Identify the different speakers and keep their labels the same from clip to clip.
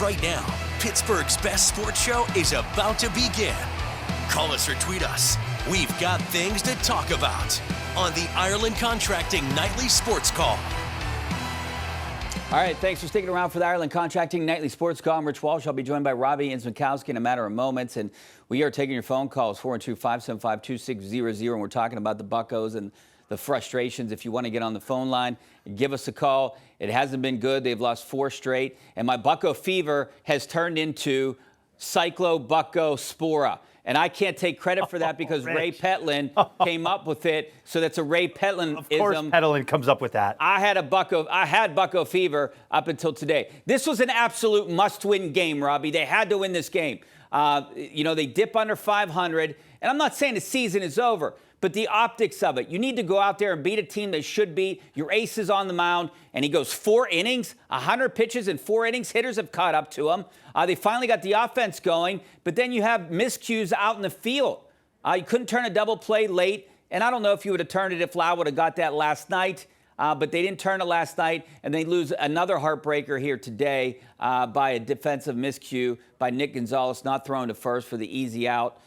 Speaker 1: Right now, Pittsburgh's best sports show is about to begin. Call us or tweet us. We've got things to talk about on the Ireland Contracting Nightly Sports Call.
Speaker 2: All right, thanks for sticking around for the Ireland Contracting Nightly Sports Call. I'm Rich Walsh. I'll be joined by Robby and Incmikoski in a matter of moments. And we are taking your phone calls, 412-575-2600. And we're talking about the Buccos and the frustrations. If you want to get on the phone line, give us a call. It hasn't been good. They've lost 4 straight. And my Bucco fever has turned into Cyclo-Bucco-Spora. And I can't take credit for that because Ray Petlin came up with it. So that's a Ray Petlin-ism.
Speaker 3: Of course Petlin comes up with that.
Speaker 2: I had Bucco fever up until today. This was an absolute must-win game, Robby. They had to win this game. They dip under 500. And I'm not saying the season is over, but the optics of it. You need to go out there and beat a team they should beat. Your ace is on the mound, and he goes 4 innings, 100 pitches in 4 innings. Hitters have caught up to him. They finally got the offense going, but then you have miscues out in the field. You couldn't turn a double play late, and I don't know if you would have turned it if Lau would have got that last night, but they didn't turn it last night, and they lose another heartbreaker here today by a defensive miscue by Nick Gonzalez not throwing to first for the easy out.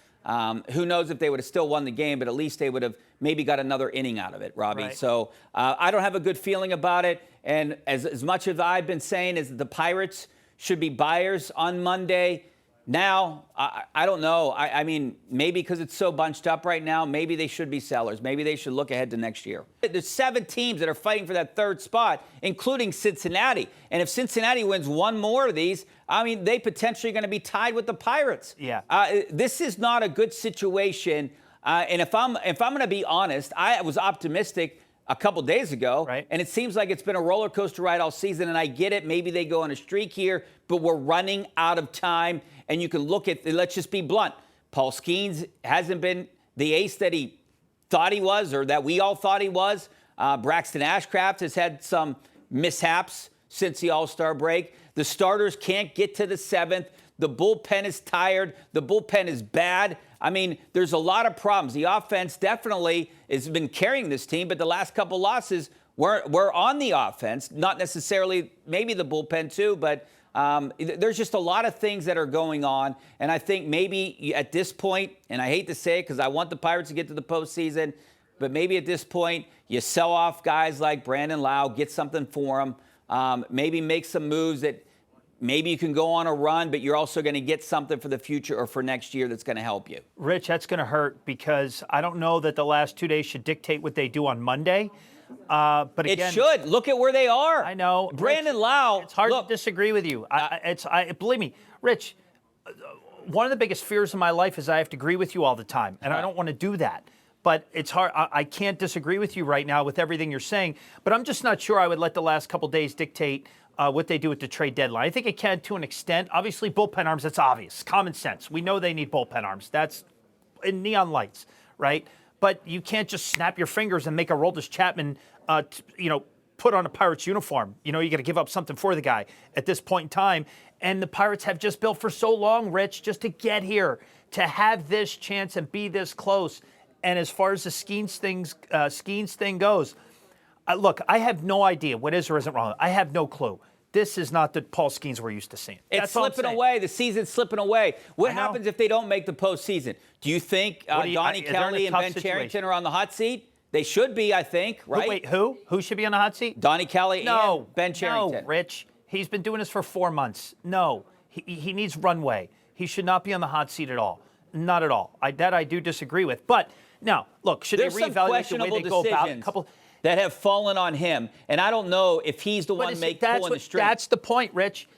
Speaker 2: Who knows if they would have still won the game, but at least they would have maybe got another inning out of it, Robby.
Speaker 3: Right.
Speaker 2: So I don't have a good feeling about it. And as much as I've been saying is that the Pirates should be buyers on Monday. Now, I don't know. I mean, maybe because it's so bunched up right now, maybe they should be sellers. Maybe they should look ahead to next year. There's 7 teams that are fighting for that 3rd spot, including Cincinnati. And if Cincinnati wins one more of these, I mean, they potentially going to be tied with the Pirates.
Speaker 3: Yeah.
Speaker 2: This is not a good situation. And if I'm going to be honest, I was optimistic a couple days ago,
Speaker 3: right.
Speaker 2: And it seems like it's been a roller coaster ride all season, and I get it. Maybe they go on a streak here, but we're running out of time, and you can look at, let's just be blunt, Paul Skenes hasn't been the ace that he thought he was or that we all thought he was. Braxton Ashcraft has had some mishaps since the All-Star break. The starters can't get to the 7th. The bullpen is tired. The bullpen is bad. I mean, there's a lot of problems. The offense definitely has been carrying this team, but the last couple losses were on the offense, not necessarily maybe the bullpen too, but there's just a lot of things that are going on. And I think maybe at this point, and I hate to say it because I want the Pirates to get to the postseason, but maybe at this point you sell off guys like Brandon Lau, get something for them, maybe make some moves that maybe you can go on a run, but you're also going to get something for the future or for next year that's going to help you.
Speaker 3: Rich, that's going to hurt because I don't know that the last 2 days should dictate what they do on Monday. But again,
Speaker 2: it should. Look at where they are.
Speaker 3: I know.
Speaker 2: Brandon
Speaker 3: Rich,
Speaker 2: Lau.
Speaker 3: It's hard to disagree with you. Believe me, Rich, one of the biggest fears in my life is I have to agree with you all the time, and I don't want to do that. But it's hard. I can't disagree with you right now with everything you're saying, but I'm just not sure I would let the last couple days dictate what they do at the trade deadline. I think it can to an extent. Obviously, bullpen arms, that's obvious. Common sense. We know they need bullpen arms. That's in neon lights, right? But you can't just snap your fingers and make a Aroldis Chapman, put on a Pirates uniform. You got to give up something for the guy at this point in time. And the Pirates have just built for so long, Rich, just to get here, to have this chance and be this close. And as far as the Skenes thing goes, look, I have no idea what is or isn't wrong. I have no clue. This is not the Paul Skenes we're used to seeing.
Speaker 2: It's slipping away. The season's slipping away. What happens if they don't make the postseason? Do you think Donnie Kelly and Ben Cherington are on the hot seat? They should be, I think, right?
Speaker 3: Wait, who? Who should be on the hot seat?
Speaker 2: Donnie Kelly and Ben Cherington.
Speaker 3: No, Rich. He's been doing this for 4 months. No, he needs runway. He should not be on the hot seat at all. Not at all. That I do disagree with. But now, look, should they reevaluate the way they go about a couple
Speaker 2: that have fallen on him, and I don't know if he's the one pulling the strings.
Speaker 3: That's the point, Rich.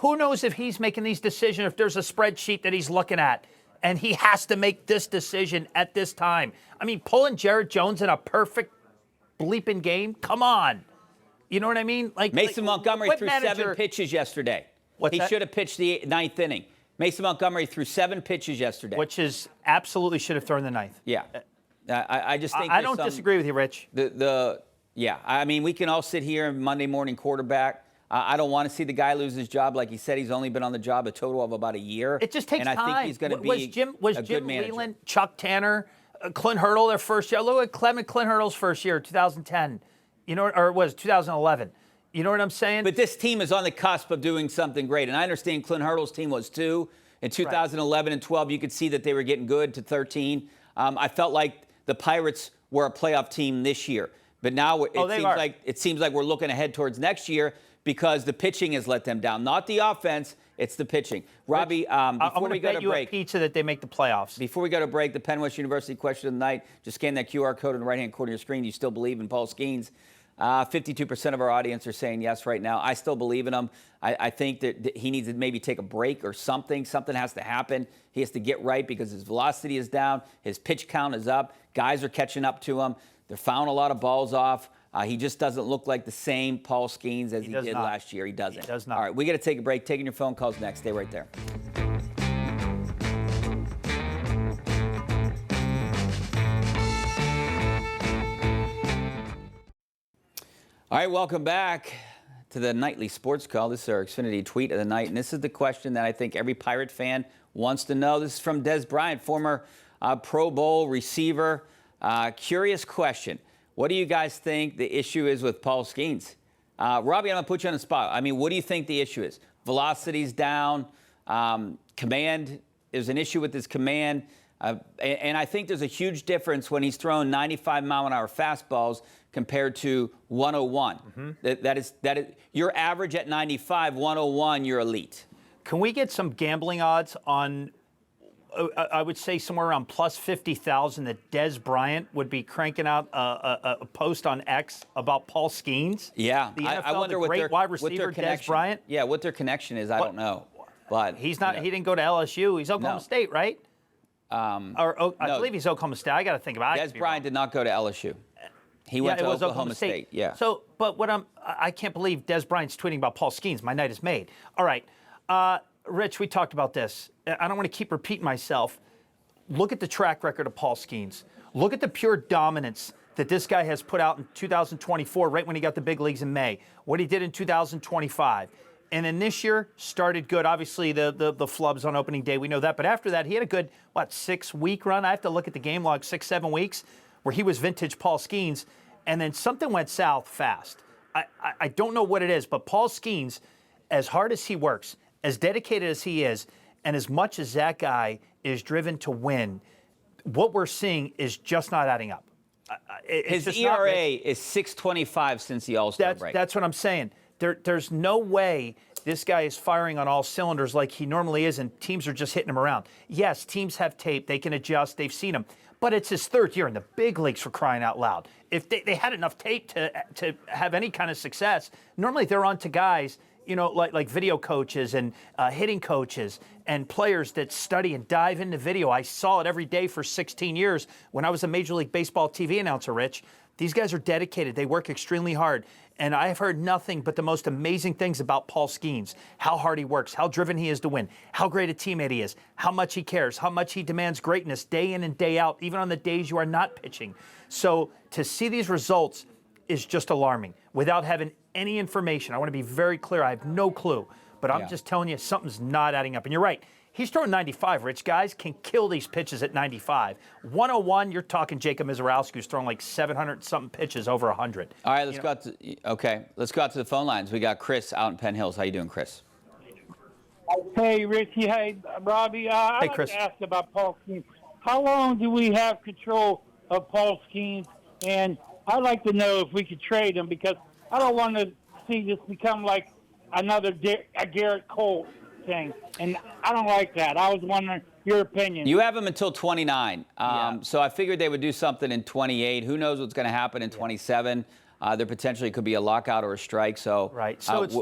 Speaker 3: Who knows if he's making these decisions, if there's a spreadsheet that he's looking at, and he has to make this decision at this time. I mean, pulling Jared Jones in a perfect bleeping game? Come on. You know what I mean?
Speaker 2: Mason Montgomery threw 7 pitches yesterday. He should have pitched the 9th inning. Mason Montgomery threw 7 pitches yesterday.
Speaker 3: Which is absolutely should have thrown the 9th.
Speaker 2: Yeah. I just think
Speaker 3: I don't disagree with you, Rich.
Speaker 2: Yeah. I mean, we can all sit here and Monday morning quarterback. I don't want to see the guy lose his job. Like he said, he's only been on the job a total of about a year.
Speaker 3: It just takes time.
Speaker 2: And I think he's going to be a good manager.
Speaker 3: Was Jim Leland, Chuck Tanner, Clint Hurdle their first year? Look at Clint Hurdle's first year, 2010. Or it was 2011. You know what I'm saying?
Speaker 2: But this team is on the cusp of doing something great. And I understand Clint Hurdle's team was too. In 2011 and 12, you could see that they were getting good to 13. I felt like the Pirates were a playoff team this year. But now it seems like we're looking ahead towards next year because the pitching has let them down. Not the offense, it's the pitching. Robby, before we go to break,
Speaker 3: a pizza that they make the playoffs.
Speaker 2: Before we go to break, the Penn West University question of the night. Just scan that QR code on the right-hand corner of your screen. You still believe in Paul Skenes? 52% of our audience are saying yes right now. I still believe in him. I think that he needs to maybe take a break or something. Something has to happen. He has to get right because his velocity is down. His pitch count is up. Guys are catching up to him. They're fouling a lot of balls off. He just doesn't look like the same Paul Skenes as he did last year. He doesn't.
Speaker 3: He does not.
Speaker 2: All right, we got to take a break. Taking your phone calls next. Stay right there. All right, welcome back to the nightly sports call. This is our Xfinity tweet of the night, and this is the question that I think every Pirate fan wants to know. This is from Dez Bryant, former Pro Bowl receiver. Curious question. What do you guys think the issue is with Paul Skenes? Robby, I'm going to put you on the spot. I mean, what do you think the issue is? Velocity's down. Command, there's an issue with his command. And I think there's a huge difference when he's throwing 95-mile-an-hour fastballs compared to 101. Mm-hmm. That is, you're average at 95, 101, you're elite.
Speaker 3: Can we get some gambling odds on, I would say somewhere around plus 50,000 that Dez Bryant would be cranking out a post on X about Paul Skenes?
Speaker 2: Yeah.
Speaker 3: The NFL,
Speaker 2: I wonder
Speaker 3: the great wide receiver, Dez Bryant?
Speaker 2: Yeah, what their connection is, I don't know. But
Speaker 3: he's not. He didn't go to LSU. He's Oklahoma State, right? I believe he's Oklahoma State. I got to think about it.
Speaker 2: Dez Bryant did not go to LSU. He went to Oklahoma State. Yeah.
Speaker 3: So, but I can't believe Dez Bryant's tweeting about Paul Skenes. My night is made. All right. Rich, we talked about this. I don't want to keep repeating myself. Look at the track record of Paul Skenes. Look at the pure dominance that this guy has put out in 2024, right when he got the big leagues in May. What he did in 2025. And then this year started good. Obviously, the flubs on opening day, we know that. But after that, he had a good, 6-week run? I have to look at the game log, 6-7 weeks, where he was vintage Paul Skenes. And then something went south fast. I don't know what it is, but Paul Skenes, as hard as he works, as dedicated as he is, and as much as that guy is driven to win, what we're seeing is just not adding up.
Speaker 2: His ERA is 6.25 since the All-Star break.
Speaker 3: That's what I'm saying. There's no way this guy is firing on all cylinders like he normally is, and teams are just hitting him around. Yes, teams have tape. They can adjust. They've seen him. But it's his third year in the big leagues, for crying out loud. If they had enough tape to have any kind of success, normally they're on to guys, like video coaches and hitting coaches and players that study and dive into video. I saw it every day for 16 years when I was a Major League Baseball TV announcer, Rich. These guys are dedicated. They work extremely hard. And I've heard nothing but the most amazing things about Paul Skenes, how hard he works, how driven he is to win, how great a teammate he is, how much he cares, how much he demands greatness day in and day out, even on the days you are not pitching. So to see these results is just alarming without having any information. I want to be very clear. I have no clue. But I'm just telling you, something's not adding up. And you're right. He's throwing 95, Rich. Guys can kill these pitches at 95. 101, you're talking Jacob Mizorowski, who's throwing like 700-something pitches over 100.
Speaker 2: All right, let's go out to the phone lines. We got Chris out in Penn Hills. How you doing, Chris?
Speaker 4: Hey, Richie. Hey, Robby. I'd like to ask about Paul Skenes. How long do we have control of Paul Skenes? And I'd like to know if we could trade him, because I don't want to see this become like another Garrett Cole thing, and I don't like that. I was wondering your opinion.
Speaker 2: You have him until 29, so I figured they would do something in 28. Who knows what's going to happen in 27? There potentially could be a lockout or a strike, so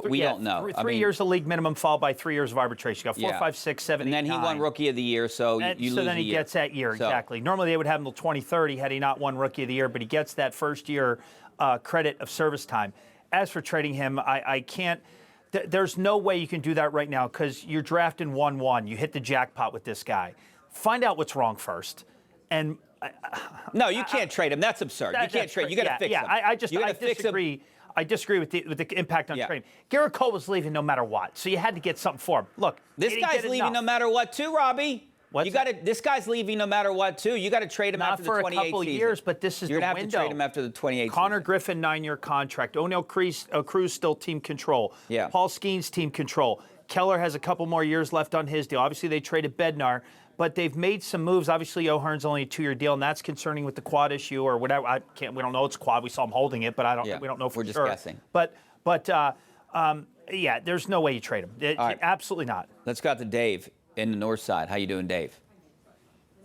Speaker 2: we don't know.
Speaker 3: Three years of league minimum followed by 3 years of arbitration. You got 4, 5, 6, 7,
Speaker 2: and
Speaker 3: 8,
Speaker 2: then
Speaker 3: 9.
Speaker 2: he won Rookie of the Year, so you lose
Speaker 3: then he gets that year, exactly. Normally they would have him until 2030 had he not won Rookie of the Year, but he gets that first year credit of service time. As for trading him, I can't. There's no way you can do that right now, because you're drafting 1-1. You hit the jackpot with this guy. Find out what's wrong first. And
Speaker 2: no, you can't trade him. That's absurd. You can't trade. You got to fix him.
Speaker 3: I disagree. I disagree with the impact on trading. Garrett Cole was leaving no matter what, so you had to get something for him. Look,
Speaker 2: this guy's leaving no matter what, too, Robby. You got to. This guy's leaving no matter what, too. You got to trade him
Speaker 3: Not
Speaker 2: after the
Speaker 3: for
Speaker 2: 28
Speaker 3: a couple of
Speaker 2: season.
Speaker 3: years, but this is
Speaker 2: You're
Speaker 3: the
Speaker 2: gonna
Speaker 3: window.
Speaker 2: have to trade him after the 28
Speaker 3: Connor
Speaker 2: season.
Speaker 3: Griffin, 9-year contract. O'Neal Cruz still team control.
Speaker 2: Yeah.
Speaker 3: Paul Skenes team control. Keller has a couple more years left on his deal. Obviously, they traded Bednar, but they've made some moves. Obviously, O'Hearn's only a 2-year deal, and that's concerning with the quad issue or whatever. We don't know it's quad. We saw him holding it, but we don't know for
Speaker 2: sure.
Speaker 3: sure.
Speaker 2: We're just guessing.
Speaker 3: But yeah, there's no way you trade him.
Speaker 2: right.
Speaker 3: Absolutely not.
Speaker 2: Let's go out to Dave in the north side. How you doing, Dave?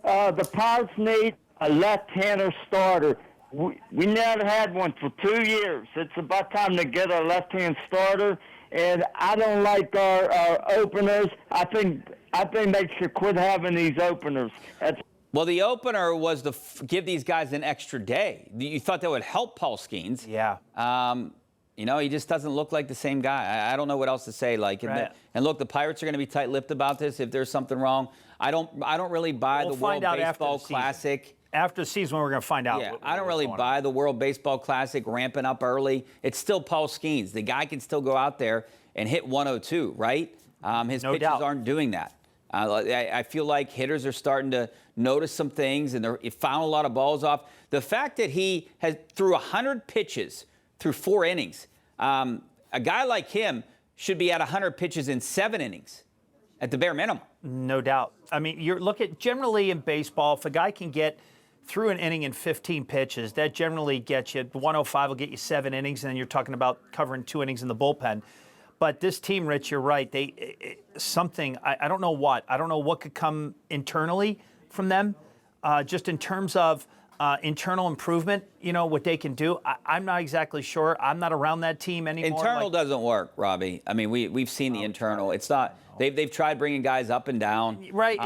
Speaker 5: The Pirates need a left-hander starter. We never had one for 2 years. It's about time to get a left-hand starter. And I don't like our openers. I think they should quit having these openers.
Speaker 2: Well, the opener was to give these guys an extra day. You thought that would help Paul Skenes.
Speaker 3: Yeah.
Speaker 2: He just doesn't look like the same guy. I don't know what else to say.
Speaker 3: Right.
Speaker 2: And look, the Pirates are going to be tight-lipped about this if there's something wrong. I don't really buy the World Baseball Classic.
Speaker 3: After the season, we're going to find out.
Speaker 2: Yeah, I don't really buy the World Baseball Classic ramping up early. It's still Paul Skenes. The guy can still go out there and hit 102, right? His pitchers aren't doing that. I feel like hitters are starting to notice some things, and he found a lot of balls off. The fact that he has threw 100 pitches through 4 innings, a guy like him should be at 100 pitches in 7 innings at the bare minimum.
Speaker 3: No doubt. I mean, look at generally in baseball, if a guy can get through an inning in 15 pitches, that generally gets you 105 will get you 7 innings, and then you're talking about covering 2 innings in the bullpen. But this team, Rich, you're right. I don't know what. I don't know what could come internally from them, just in terms of internal improvement, what they can do. I'm not exactly sure. I'm not around that team anymore.
Speaker 2: Internal doesn't work, Robby. I mean, we've seen the internal. It's not. They've tried bringing guys up and down.
Speaker 3: Right,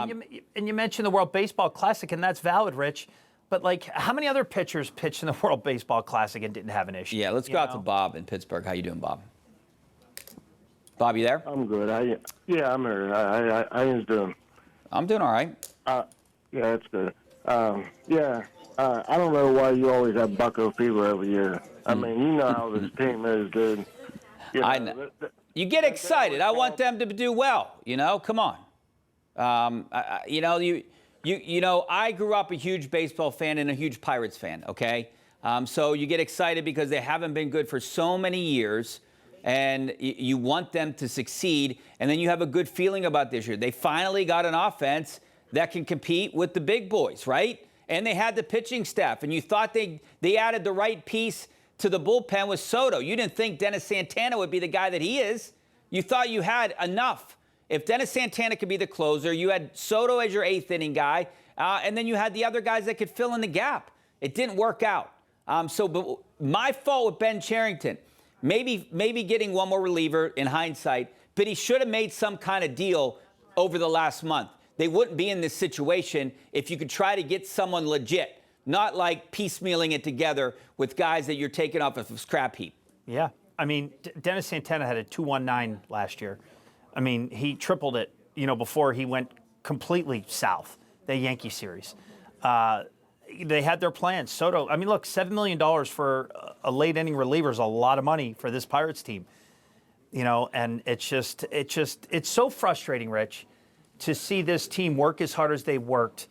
Speaker 3: and you mentioned the World Baseball Classic, and that's valid, Rich. But, how many other pitchers pitched in the World Baseball Classic and didn't have an issue?
Speaker 2: Yeah, let's go out to Bob in Pittsburgh. How you doing, Bob? Bob, you there?
Speaker 6: I'm good. I'm here. How you doing?
Speaker 2: I'm doing all right.
Speaker 6: Yeah, that's good. I don't know why you always have Bucko fever every year. I mean, you know how this team is, dude.
Speaker 2: I know. You get excited. I want them to do well. Come on. I grew up a huge baseball fan and a huge Pirates fan. Okay, so you get excited because they haven't been good for so many years, and you want them to succeed. And then you have a good feeling about this year. They finally got an offense that can compete with the big boys, right? And they had the pitching staff, and you thought they added the right piece to the bullpen with Soto. You didn't think Dennis Santana would be the guy that he is. You thought you had enough. If Dennis Santana could be the closer, you had Soto as your 8th inning guy, and then you had the other guys that could fill in the gap. It didn't work out. But my fault with Ben Cherington. Maybe getting one more reliever in hindsight, but he should have made some kind of deal over the last month. They wouldn't be in this situation if you could try to get someone legit. Not like piecemealing it together with guys that you're taking off of a scrap heap.
Speaker 3: Yeah. I mean, Dennis Santana had a 2.19 last year. I mean, he tripled it, before he went completely south, the Yankee series. They had their plans. Soto, I mean, look, $7 million for a late inning reliever is a lot of money for this Pirates team. And it's so frustrating, Rich, to see this team work as hard as they worked,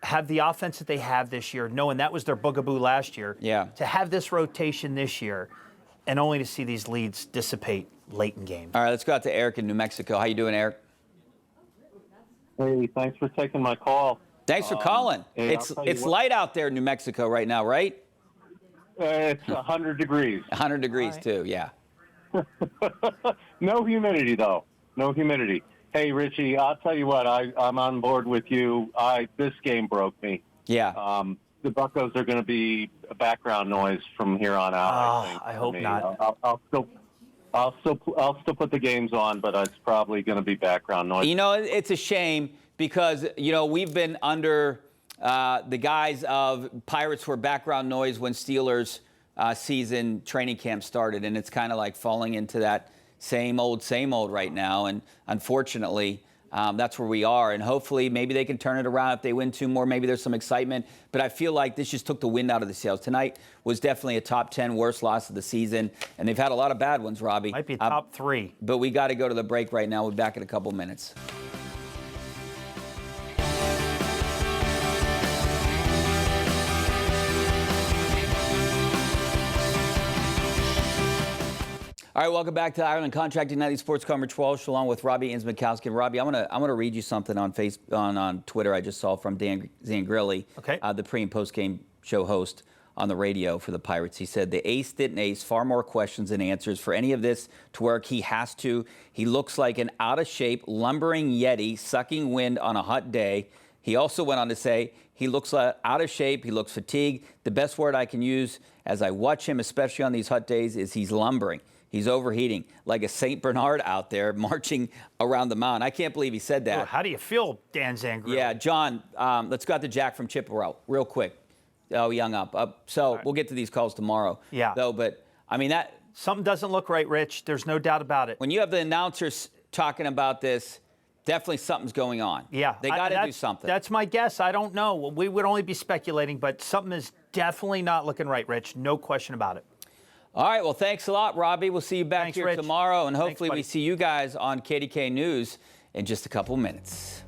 Speaker 3: have the offense that they have this year, knowing that was their boogaboo last year.
Speaker 2: Yeah.
Speaker 3: To have this rotation this year, and only to see these leads dissipate late in games.
Speaker 2: All right, let's go out to Eric in New Mexico. How you doing, Eric?
Speaker 7: Hey, thanks for taking my call.
Speaker 2: Thanks for calling.
Speaker 7: Hey,
Speaker 2: It's light out there in New Mexico right now, right?
Speaker 7: It's 100 degrees.
Speaker 2: 100 degrees too, yeah.
Speaker 7: No humidity, though. No humidity. Hey, Richie, I'll tell you what. I'm on board with you. This game broke me.
Speaker 2: Yeah.
Speaker 7: The Buccos are going to be a background noise from here on out. I think.
Speaker 3: I hope not.
Speaker 7: I'll still put the games on, but it's probably going to be background noise.
Speaker 2: It's a shame because we've been under the guise of Pirates were background noise when Steelers season training camp started, and it's kind of like falling into that same old right now. And unfortunately, that's where we are. And hopefully, maybe they can turn it around. If they win 2 more, maybe there's some excitement. But I feel like this just took the wind out of the sails. Tonight was definitely a top 10 worst loss of the season. And they've had a lot of bad ones, Robby.
Speaker 3: Might be top 3.
Speaker 2: But we got to go to the break right now. We'll be back in a couple minutes. All right, welcome back to Ireland Contracting Nightly Sports Coverage. Walsh, along with Robby, Incmikoski. And Robby, I'm gonna read you something on Twitter I just saw from Dan Zangrilli, the pre and post game show host on the radio for the Pirates. He said the ace didn't ace, far more questions than answers. For any of this to work, he has to. He looks like an out of shape, lumbering Yeti sucking wind on a hot day. He also went on to say he looks out of shape, he looks fatigued. The best word I can use as I watch him, especially on these hot days, is he's lumbering. He's overheating, like a St. Bernard out there marching around the mountain. I can't believe he said that.
Speaker 3: Oh, how do you feel, Dan Zangrilli?
Speaker 2: Yeah, John, let's go out to Jack from Chippewa real quick. Oh, he hung up. So we'll get to these calls tomorrow.
Speaker 3: Yeah.
Speaker 2: Though, but, I mean, that...
Speaker 3: Something doesn't look right, Rich. There's no doubt about it.
Speaker 2: When you have the announcers talking about this, definitely something's going on.
Speaker 3: Yeah.
Speaker 2: They got to do something.
Speaker 3: That's my guess. I don't know. We would only be speculating, but something is definitely not looking right, Rich. No question about it.
Speaker 2: All right. Well, thanks a lot, Robby. We'll see you back here
Speaker 3: Rich.
Speaker 2: tomorrow, and hopefully
Speaker 3: Thanks,
Speaker 2: we see you guys on KDKA News in just a couple minutes.